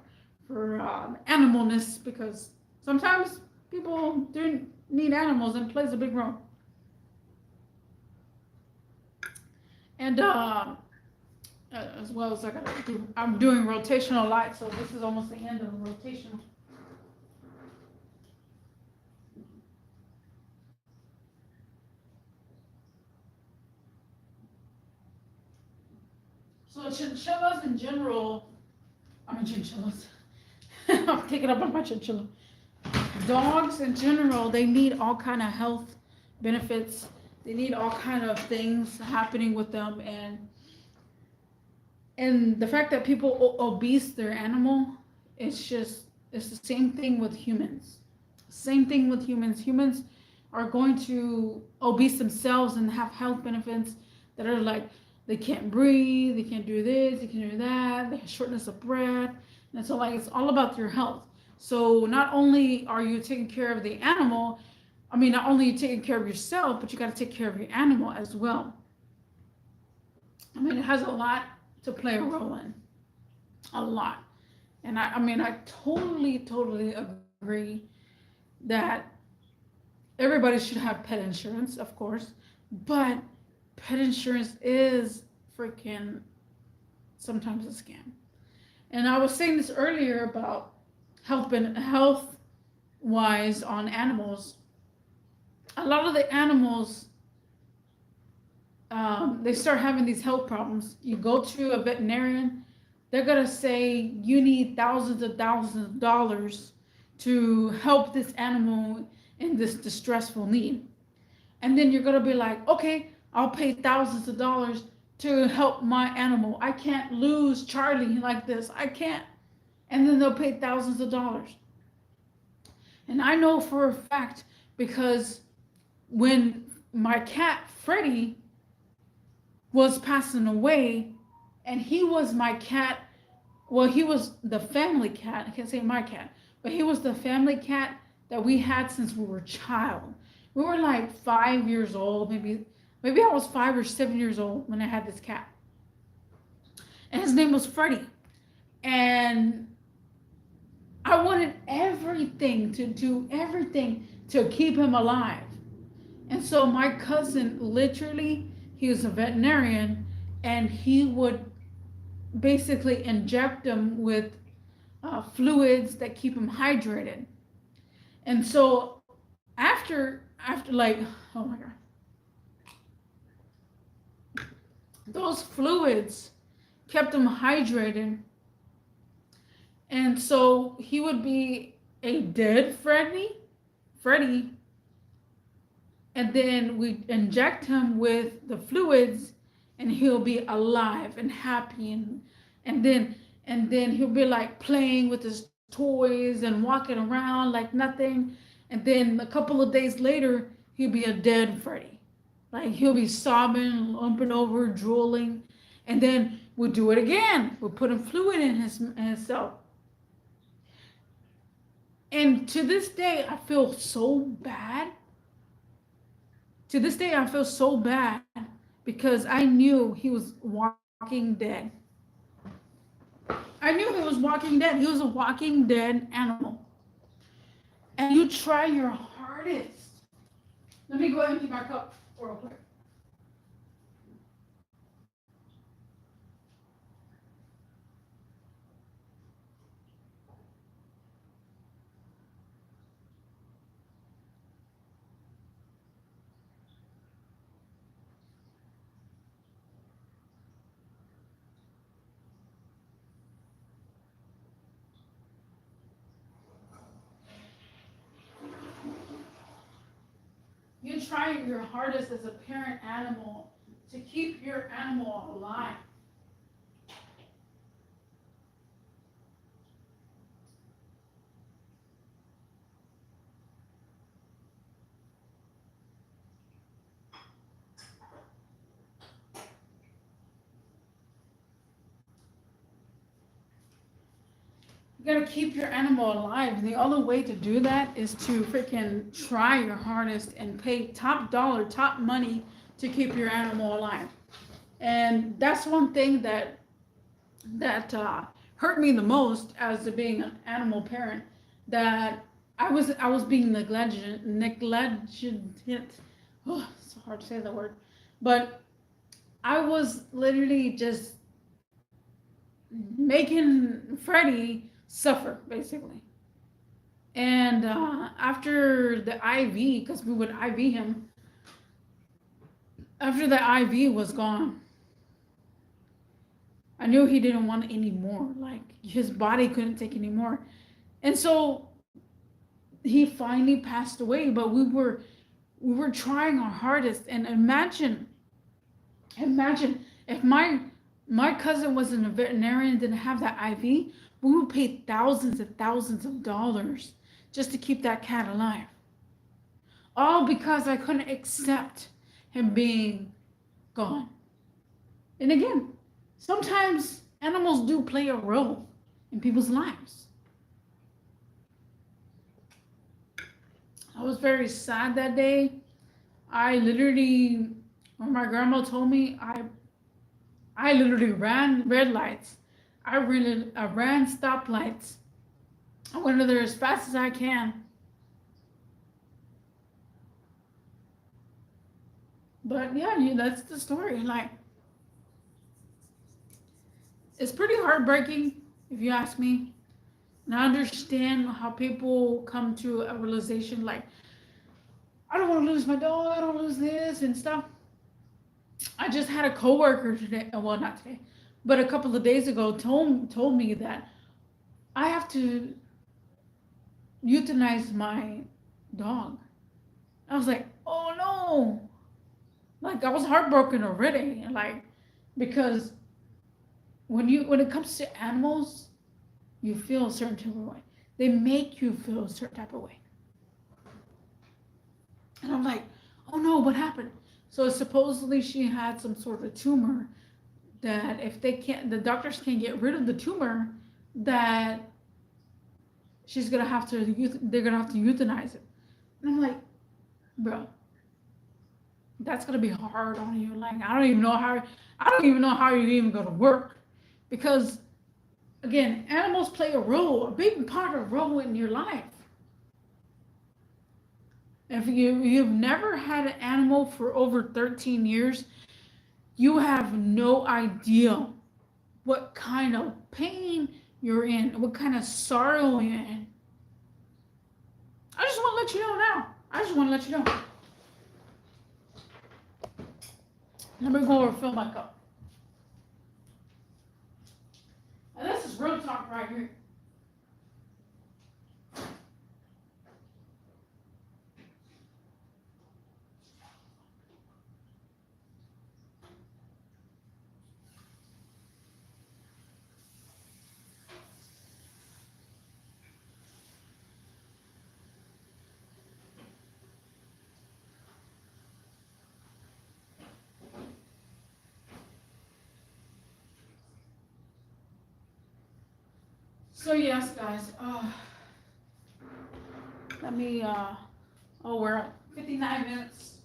animalness, because sometimes people do need animals and plays a big role. And as well as I'm doing rotational light, so this is almost the end of the rotational. So chinchillas in general, I mean chinchillas. I'm taking up on my chinchilla. Dogs in general, they need all kind of health benefits. They need all kind of things happening with them, and the fact that people obese their animal, it's the same thing with humans. Same thing with humans. Humans are going to obese themselves and have health benefits that are like they can't breathe, they can't do this, they can do that, they have shortness of breath. And so like it's all about your health. So not only are you taking care of the animal, I mean not only are you taking care of yourself, but you got to take care of your animal as well. I mean it has a lot to play a role in. A lot. And I mean I totally agree that everybody should have pet insurance, of course, but pet insurance is freaking sometimes a scam. And I was saying this earlier about health wise on animals. A lot of the animals, they start having these health problems. You go to a veterinarian, they're gonna say you need thousands of dollars to help this animal in this distressful need. And then you're gonna be like, okay, I'll pay thousands of dollars to help my animal. I can't lose Charlie like this. I can't. And then they'll pay thousands of dollars. And I know for a fact because when my cat Freddie was passing away, and he was my cat, well, he was the family cat. I can't say my cat, but he was the family cat that we had since we were a child. We were like 5 years old, maybe I was 5 or 7 years old when I had this cat. And his name was Freddie. And I wanted everything to do everything to keep him alive. And so my cousin literally, he was a veterinarian, and he would basically inject him with fluids that keep him hydrated. And so after like, oh my god, those fluids kept him hydrated. And so he would be a dead Freddie, and then we inject him with the fluids, and he'll be alive and happy, and then he'll be like playing with his toys and walking around like nothing. And then a couple of days later, he'll be a dead Freddie. Like he'll be sobbing, lumping over, drooling. And then we'll do it again. We'll put in fluid in himself. And to this day, I feel so bad. To this day, I feel so bad because I knew he was walking dead. I knew he was walking dead. He was a walking dead animal. And you try your hardest. Let me go empty my cup real quick. You try try your hardest as a parent animal to keep your animal alive. You gotta keep your animal alive. And the only way to do that is to freaking try your hardest and pay top dollar, top money to keep your animal alive. And that's one thing that hurt me the most as being an animal parent. That I was being negligent. Oh, it's so hard to say that word, but I was literally just making Freddie suffer basically. And after the IV, because we would IV him, after the IV was gone, I knew he didn't want any more. Like his body couldn't take any more. And so he finally passed away, but we were trying our hardest. And imagine if my cousin wasn't a veterinarian and didn't have that IV, we would pay thousands and thousands of dollars just to keep that cat alive. All because I couldn't accept him being gone. And again, sometimes animals do play a role in people's lives. I was very sad that day. I literally, when my grandma told me, I literally ran red lights. I ran stoplights. I went over there as fast as I can. But yeah, that's the story. Like, it's pretty heartbreaking, if you ask me. And I understand how people come to a realization like, I don't want to lose my dog, I don't lose this and stuff. I just had a coworker today, well, not today, but a couple of days ago told me that I have to euthanize my dog. I was like, oh no. Like I was heartbroken already. Like because when it comes to animals, you feel a certain type of way. They make you feel a certain type of way. And I'm like, oh no, what happened? So supposedly she had some sort of tumor that if the doctors can't get rid of the tumor, that they're gonna have to euthanize it. And I'm like, bro, that's gonna be hard on you. Like I don't even know how you're even gonna work, because again, animals play a big part of a role in your life. If you've never had an animal for over 13 years, you have no idea what kind of pain you're in, what kind of sorrow you're in. I just want to let you know now. I just want to let you know. Let me go refill my cup. And this is real talk right here. So yes, guys. Let me. Oh, we're at 59 minutes.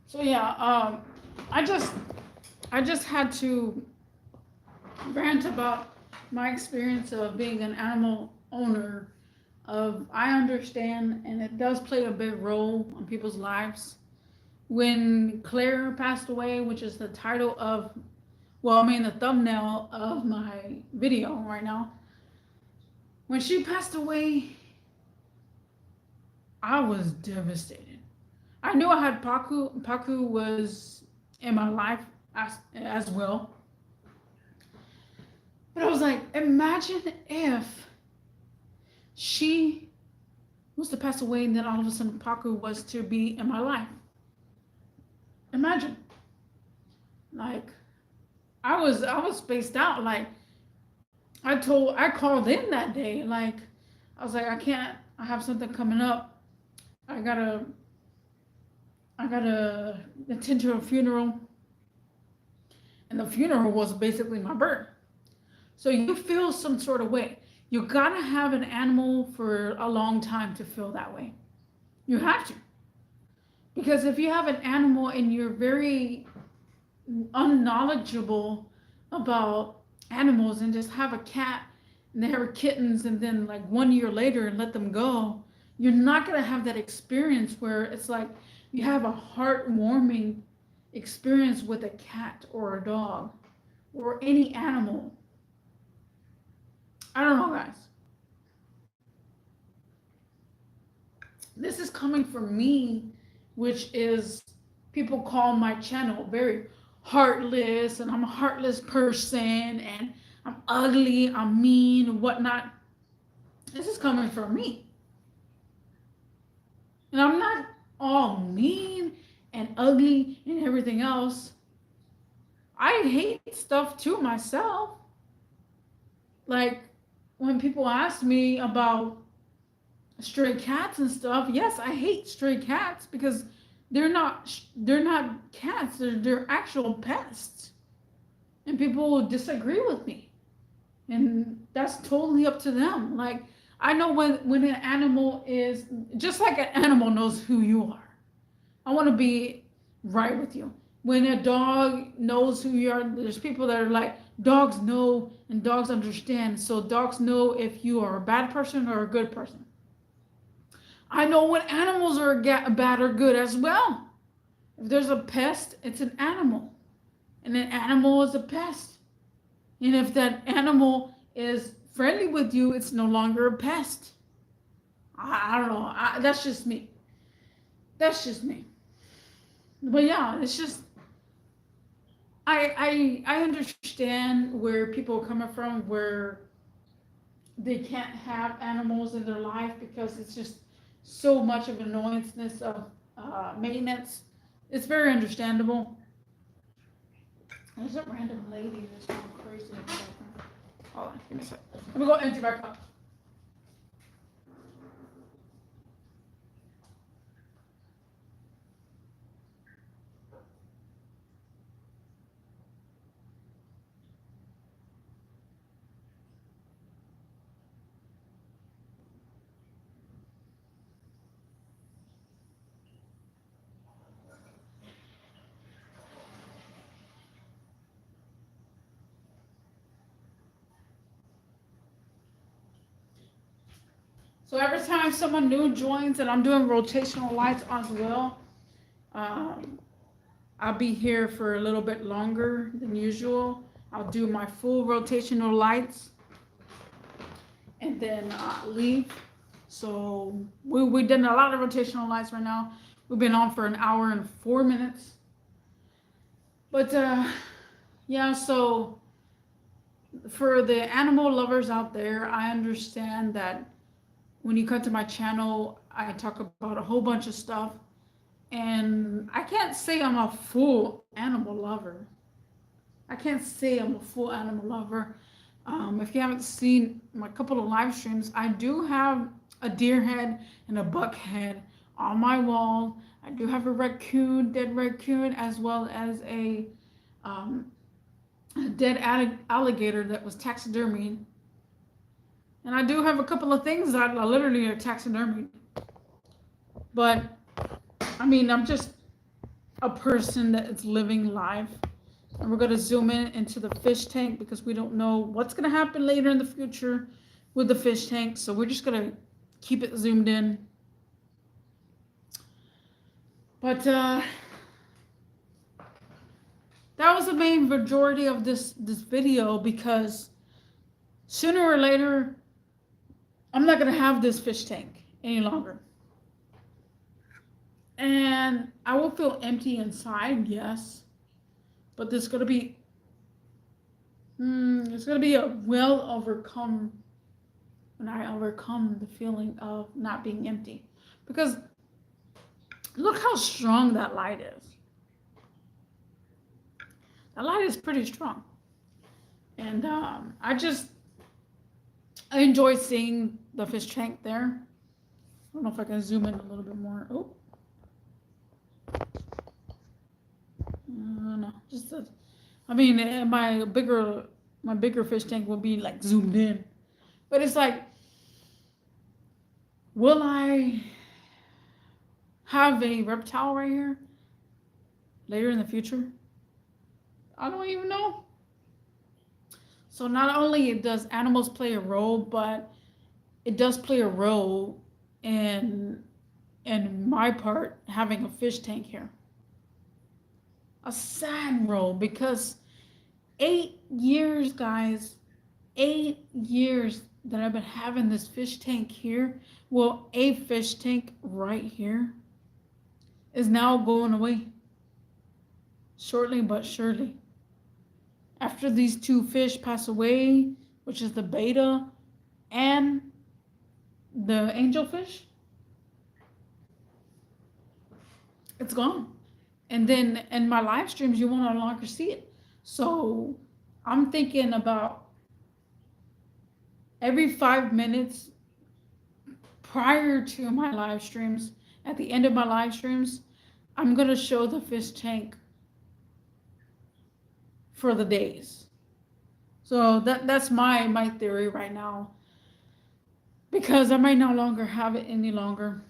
So yeah, I just had to rant about my experience of being an animal owner. I understand, and it does play a big role in people's lives. When Claire passed away, which is the title of, well, I mean the thumbnail of my video right now. When she passed away, I was devastated. I knew I had Paku. Paku was in my life as well. But I was like, imagine if she was to pass away and then all of a sudden Paku was to be in my life. Imagine. Like I was spaced out. Like I called in that day. Like I was like, I can't, I have something coming up. I gotta I gotta attend to a funeral. And the funeral was basically my birth. So you feel some sort of way. You gotta have an animal for a long time to feel that way. You have to. Because if you have an animal and you're very unknowledgeable about animals and just have a cat and they have kittens and then like 1 year later and let them go, you're not gonna have that experience where it's like you have a heartwarming experience with a cat or a dog or any animal. I don't know, guys. This is coming from me, which is people call my channel very heartless, and I'm a heartless person, and I'm ugly, I'm mean, and whatnot. This is coming from me. And I'm not all mean and ugly and everything else. I hate stuff too myself. Like when people ask me about stray cats and stuff, yes, I hate stray cats because they're not cats, they're actual pests. And people disagree with me. And that's totally up to them. Like I know when an animal is just like an animal knows who you are. I want to be right with you. When a dog knows who you are, there's people that are like, dogs know and dogs understand. So dogs know if you are a bad person or a good person. I know when animals are bad or good as well. If there's a pest, it's an animal. And an animal is a pest. And if that animal is friendly with you, it's no longer a pest. I don't know. That's just me. That's just me. But yeah, it's just I understand where people are coming from, where they can't have animals in their life because it's just so much of annoyanceness of maintenance. It's very understandable. There's a random lady that's going crazy in the background. Hold on, give me a sec. Let me go empty my cup. So every time someone new joins, and I'm doing rotational lights as well, um, I'll be here for a little bit longer than usual. I'll do my full rotational lights and then leave. So we've done a lot of rotational lights right now. We've been on for an hour and 4 minutes. But yeah, so for the animal lovers out there, I understand that when you come to my channel, I talk about a whole bunch of stuff. And I can't say I'm a full animal lover. I can't say I'm a full animal lover. If you haven't seen my couple of live streams, I do have a deer head and a buck head on my wall. I do have a raccoon, dead raccoon, as well as a dead alligator that was taxidermied. And I do have a couple of things that are literally a taxidermy. But I mean, I'm just a person that is living life. And we're going to zoom in into the fish tank because we don't know what's going to happen later in the future with the fish tank. So we're just going to keep it zoomed in. But that was the main majority of this video, because sooner or later, I'm not going to have this fish tank any longer. And I will feel empty inside, yes, but there's gonna be it's gonna be a will overcome when I overcome the feeling of not being empty. Because look how strong that light is. That light is pretty strong. And I enjoy seeing the fish tank there. I don't know if I can zoom in a little bit more. Oh, no, just I mean, my bigger fish tank will be like zoomed in, but it's like, will I have a reptile right here later in the future? I don't even know. So not only does animals play a role, but it does play a role in my part having a fish tank here. A sad role because 8 years, guys, 8 years that I've been having this fish tank here, well, a fish tank right here, is now going away. Shortly but surely. After these two fish pass away, which is the betta and the angelfish, it's gone. And then in my live streams, you will no longer see it. So I'm thinking about every 5 minutes prior to my live streams, at the end of my live streams, I'm going to show the fish tank for the days. So that's my theory right now, because I might no longer have it any longer.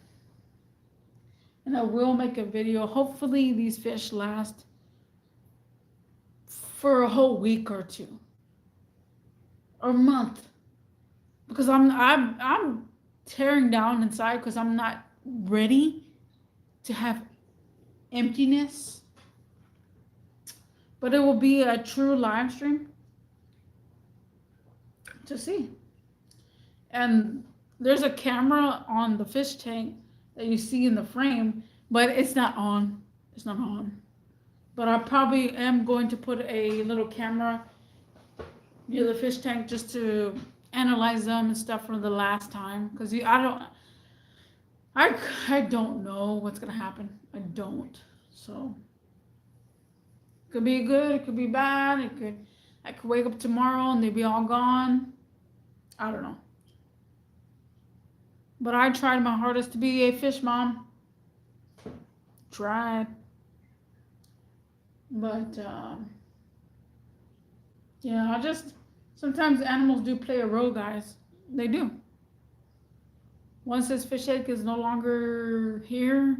And I will make a video. Hopefully these fish last for a whole week or two or a month, because I'm tearing down inside because I'm not ready to have emptiness. But it will be a true live stream to see. And there's a camera on the fish tank that you see in the frame, but it's not on. It's not on. But I probably am going to put a little camera near the fish tank just to analyze them and stuff from the last time, because I don't know what's gonna happen. I don't. So it could be good, it could be bad, I could wake up tomorrow and they'd be all gone. I don't know. But I tried my hardest to be a fish mom. Tried. But yeah, sometimes animals do play a role, guys. They do. Once this fish tank is no longer here,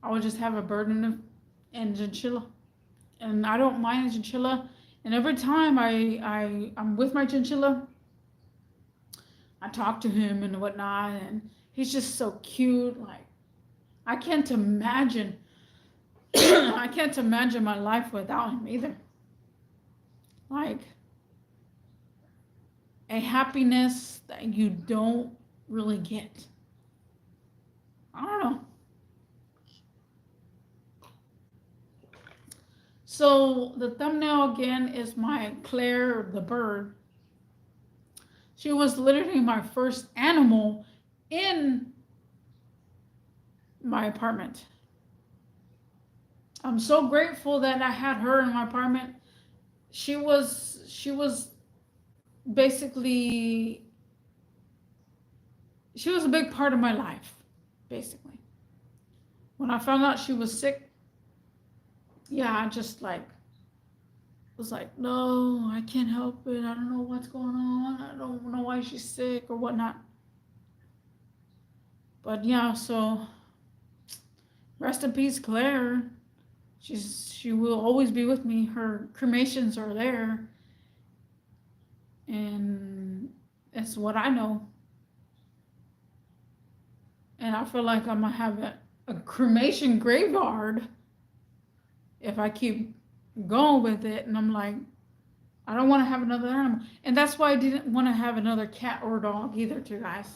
I will just have a bird and chinchilla. And I don't mind a chinchilla. And every time I'm with my chinchilla, I talk to him and whatnot, and he's just so cute. Like, I can't imagine I can't imagine my life without him either. Like, a happiness that you don't really get. I don't know. So the thumbnail again is my Claire the bird. She was literally my first animal in my apartment. I'm so grateful that I had her in my apartment. She was basically, she was a big part of my life, basically. When I found out she was sick, yeah, I just was like, no, I can't help it. I don't know what's going on. I don't know why she's sick or whatnot. But yeah, so rest in peace, Claire. She will always be with me. Her cremations are there, and it's what I know. And I feel like I'm gonna have a cremation graveyard if I keep going with it. And I'm like, I don't want to have another animal, and that's why I didn't want to have another cat or dog either, too, guys.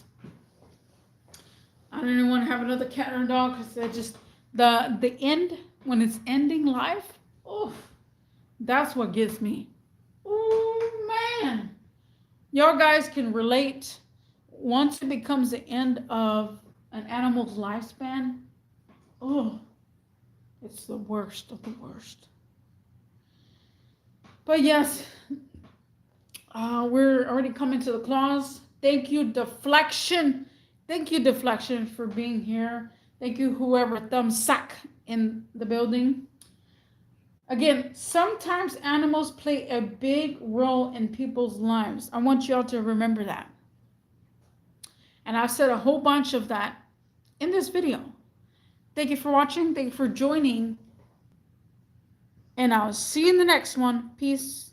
I didn't want to have another cat or dog because The end, when it's ending life, oh, that's what gets me. Oh man. Y'all guys can relate. Once it becomes the end of an animal's lifespan, oh, it's the worst of the worst. But yes, we're already coming to the close. Thank you, Deflection. Thank you, Deflection, for being here. Thank you, whoever thumbs suck in the building. Again, sometimes animals play a big role in people's lives. I want y'all to remember that. And I've said a whole bunch of that in this video. Thank you for watching. Thank you for joining. And I'll see you in the next one. Peace.